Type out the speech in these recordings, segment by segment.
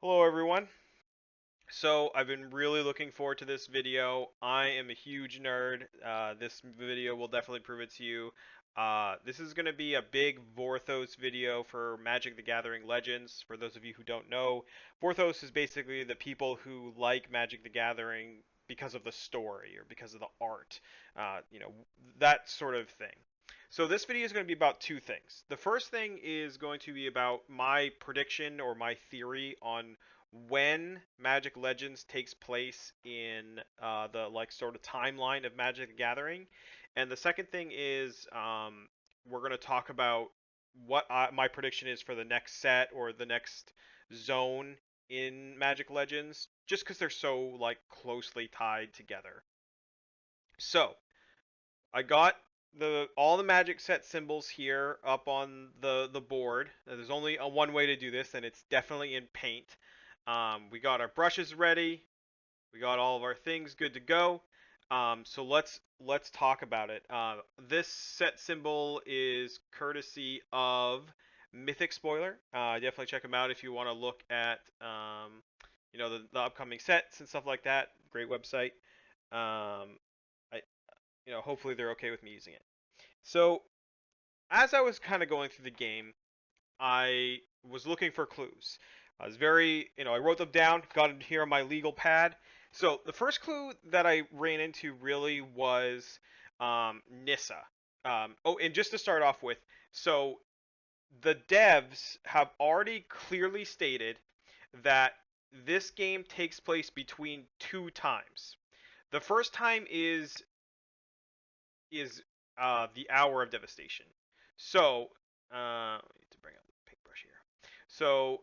Hello everyone. So I've been really looking forward to this video. I am a huge nerd. This video will definitely prove it to you. This is going to be a big Vorthos video for Magic the Gathering Legends. For those of you who don't know, Vorthos is basically the people who like Magic the Gathering because of the story or because of the art. That sort of thing. So this video is going to be about two things. The first thing is going to be about my prediction or my theory on when Magic Legends takes place in the sort of timeline of Magic the Gathering, and the second thing is we're going to talk about what my prediction is for the next set or the next zone in Magic Legends, just because they're so closely tied together. So I got all the Magic set symbols here up on the board. There's only one way to do this, and it's definitely in Paint. We got our brushes ready. We got all of our things good to go. So let's talk about it. This set symbol is courtesy of Mythic Spoiler. Definitely check them out if you want to look at the upcoming sets and stuff like that. Great website. I hopefully they're okay with me using it. So as I was kind of going through the game, I was looking for clues. I was I wrote them down, got them here on my legal pad. So the first clue that I ran into really was Nissa. And just to start off with, so the devs have already clearly stated that this game takes place between two times. The first time is the Hour of Devastation. So, I need to bring up the paintbrush here. So,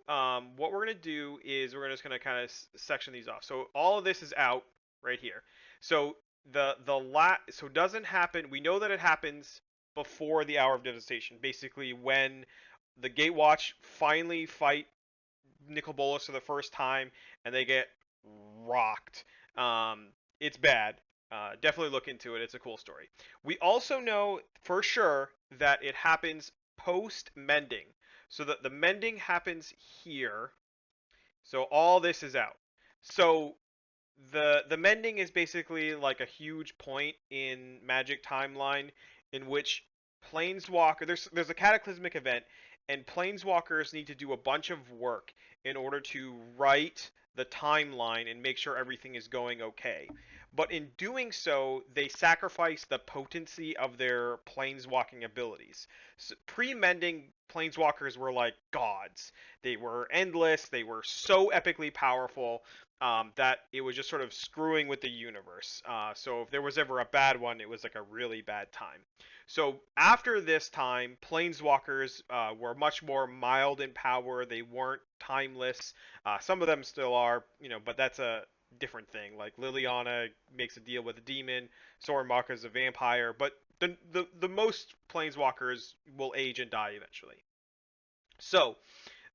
what we're gonna do is we're just gonna kind of section these off. So all of this is out right here. So so it doesn't happen. We know that it happens before the Hour of Devastation. Basically, when the Gatewatch finally fight Nicol Bolas for the first time and they get rocked. It's bad. Definitely look into it. It's a cool story. We also know for sure that it happens post mending. So that the mending happens here. So all this is out. So the mending is basically like a huge point in Magic timeline in which planeswalker there's a cataclysmic event and planeswalkers need to do a bunch of work in order to right the timeline and make sure everything is going okay. But in doing so, they sacrifice the potency of their planeswalking abilities. So, pre-mending, planeswalkers were like gods. They were endless. They were so epically powerful that it was just sort of screwing with the universe. So if there was ever a bad one, it was like a really bad time. So after this time, planeswalkers were much more mild in power. They weren't timeless. Some of them still are, but that's a different thing. Like Liliana makes a deal with a demon, Sorenmaka is a vampire, but the most planeswalkers will age and die eventually. So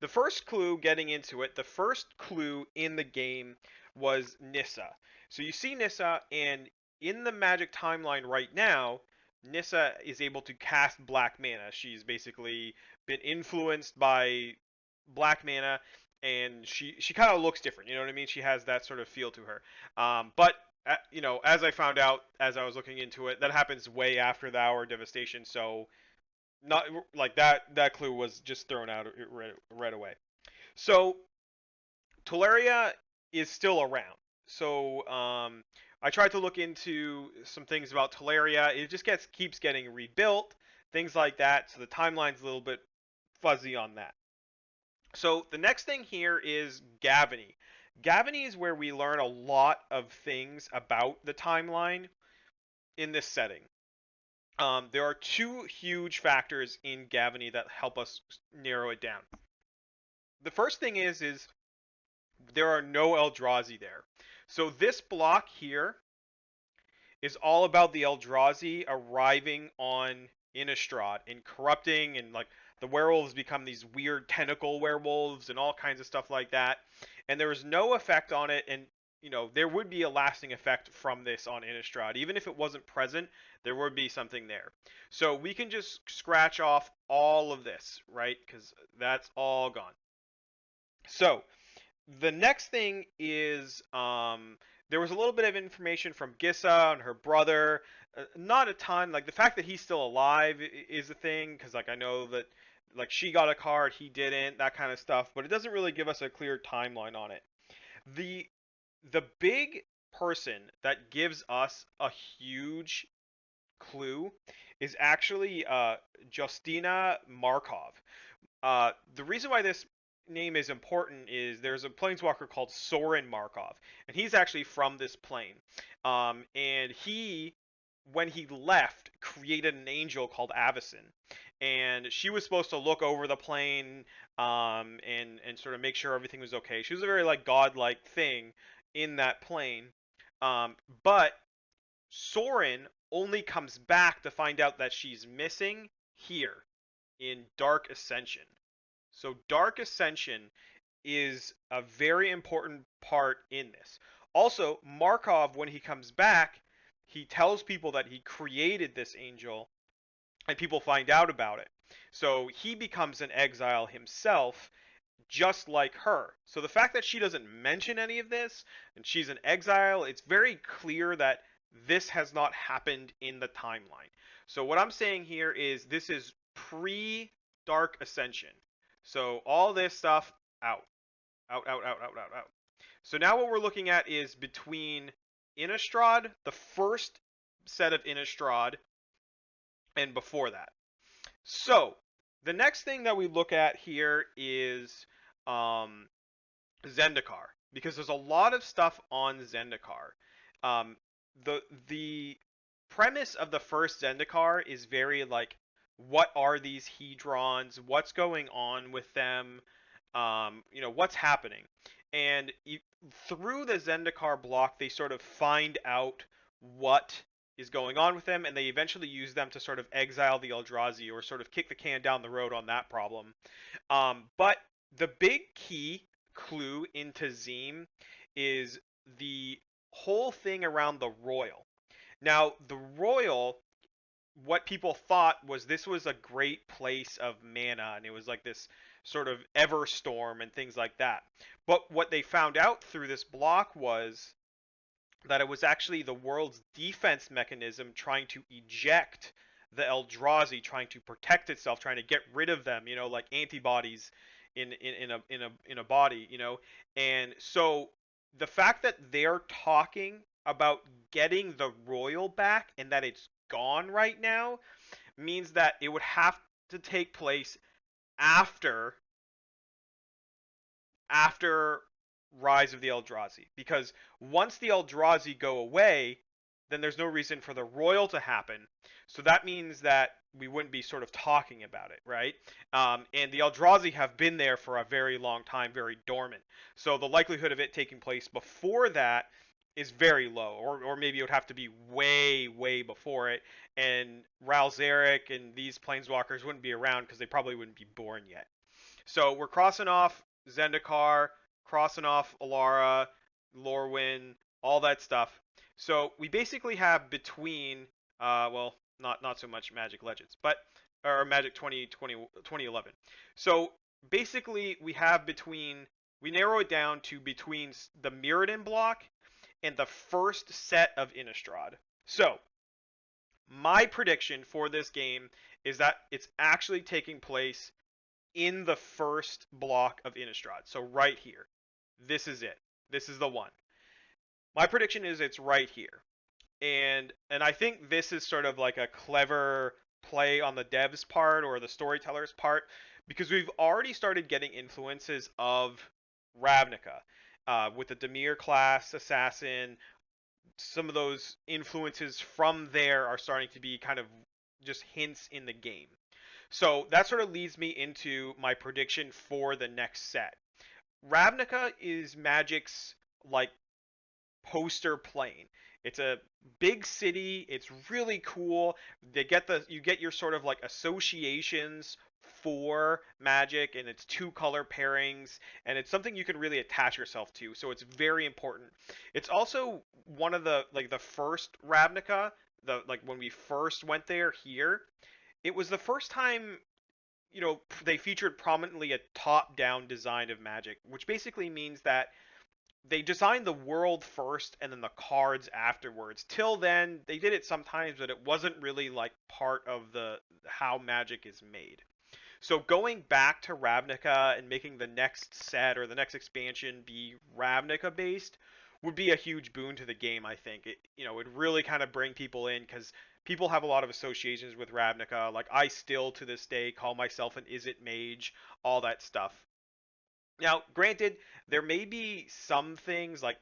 the first clue getting into it, the first clue in the game was Nissa. So you see Nissa, and in the Magic timeline right now, Nissa is able to cast black mana. She's basically been influenced by black mana, and she kind of looks different. You know what I mean? She has that sort of feel to her. But as I found out as I was looking into it, that happens way after the Hour of Devastation. So not like that clue was just thrown out right away. So Tolaria is still around. So I tried to look into some things about Tolaria. It just keeps getting rebuilt, things like that. So the timeline's a little bit fuzzy on that. So the next thing here is Gavany. Gavany is where we learn a lot of things about the timeline in this setting. There are two huge factors in Gavany that help us narrow it down. The first thing is there are no Eldrazi there. So this block here is all about the Eldrazi arriving on Innistrad and corrupting, and the werewolves become these weird tentacle werewolves and all kinds of stuff like that. And there is no effect on it, and there would be a lasting effect from this on Innistrad. Even if it wasn't present, there would be something there. So we can just scratch off all of this, right? Because that's all gone. So the next thing is there was a little bit of information from Gissa and her brother. Not a ton. Like the fact that he's still alive is a thing, because like I know that like she got a card, he didn't, that kind of stuff. But it doesn't really give us a clear timeline on it. The the big person that gives us a huge clue is actually Justina Markov. The reason why this name is important is there's a planeswalker called Soren Markov, and he's actually from this plane. And he, when he left, created an angel called Avacyn, and she was supposed to look over the plane, and sort of make sure everything was okay. She was a very like godlike thing in that plane. But Soren only comes back to find out that she's missing here in Dark Ascension. So Dark Ascension is a very important part in this. Also, Markov, when he comes back, he tells people that he created this angel, and people find out about it. So he becomes an exile himself, just like her. So the fact that she doesn't mention any of this, and she's an exile, it's very clear that this has not happened in the timeline. So what I'm saying here is this is pre Dark Ascension. So all this stuff out. Out, out, out, out, out, out. So now what we're looking at is between Innistrad, the first set of Innistrad, and before that. So the next thing that we look at here is um, Zendikar, because there's a lot of stuff on Zendikar. Um, the premise of the first Zendikar is very like, what are these hedrons? What's going on with them? What's happening? And through the Zendikar block, they sort of find out what is going on with them, and they eventually use them to sort of exile the Eldrazi, or sort of kick the can down the road on that problem. But the big key clue into Zeem is the whole thing around the Royal. Now, the Royal, what people thought was this was a great place of mana, and it was like this sort of Everstorm and things like that. But what they found out through this block was that it was actually the world's defense mechanism trying to eject the Eldrazi, trying to protect itself, trying to get rid of them, like antibodies in a body, And so the fact that they're talking about getting the Royal back and that it's gone right now means that it would have to take place after after Rise of the Eldrazi, because once the Eldrazi go away, then there's no reason for the Royal to happen. So that means that we wouldn't be sort of talking about it, right? And the Eldrazi have been there for a very long time, very dormant. So the likelihood of it taking place before that is very low, or maybe it would have to be way, way before it. And Ral Zarek and these planeswalkers wouldn't be around because they probably wouldn't be born yet. So we're crossing off Zendikar, crossing off Alara, Lorwyn, all that stuff. So we basically have between, not so much Magic Legends, but or Magic 2011. So basically we have we narrow it down to between the Mirrodin block and the first set of Innistrad. So my prediction for this game is that it's actually taking place in the first block of Innistrad. So right here. This is it. This is the one. My prediction is it's right here. And I think this is sort of like a clever play on the dev's part or the storyteller's part, because we've already started getting influences of Ravnica with the Dimir class assassin. Some of those influences from there are starting to be kind of just hints in the game. So that sort of leads me into my prediction for the next set. Ravnica is Magic's like poster plane. It's a big city. It's really cool. You get your sort of like associations for Magic, and it's two color pairings, and it's something you can really attach yourself to. So it's very important. It's also one of the first Ravnica, the like when we first went there here. It was the first time they featured prominently a top-down design of Magic, which basically means that they designed the world first and then the cards afterwards. Till then, they did it sometimes, but it wasn't really like part of the how Magic is made. So going back to Ravnica and making the next set or the next expansion be Ravnica based would be a huge boon to the game, I think. It would really kind of bring people in cuz people have a lot of associations with Ravnica. Like I still to this day call myself an Izzet mage, all that stuff. Now, granted, there may be some things like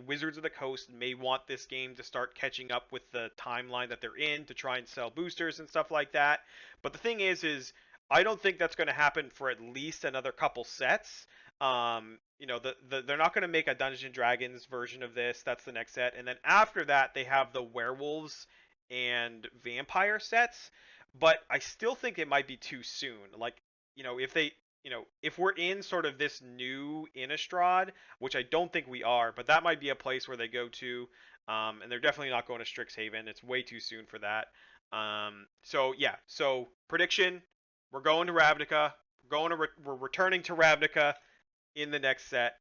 Wizards of the Coast may want this game to start catching up with the timeline that they're in to try and sell boosters and stuff like that. But the thing is I don't think that's going to happen for at least another couple sets. They're not going to make a Dungeons and Dragons version of this. That's the next set, and then after that they have the werewolves and vampire sets. But I still think it might be too soon. Like, if they if we're in sort of this new Innistrad, which I don't think we are, but that might be a place where they go to, and they're definitely not going to Strixhaven. It's way too soon for that. So yeah, so prediction: we're going to Ravnica. We're returning to Ravnica in the next set.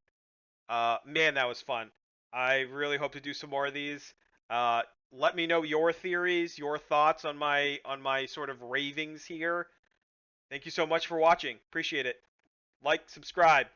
Man, that was fun. I really hope to do some more of these. Uh, Let me know your theories, your thoughts on my sort of ravings here. Thank you so much for watching. Appreciate it. Like, subscribe.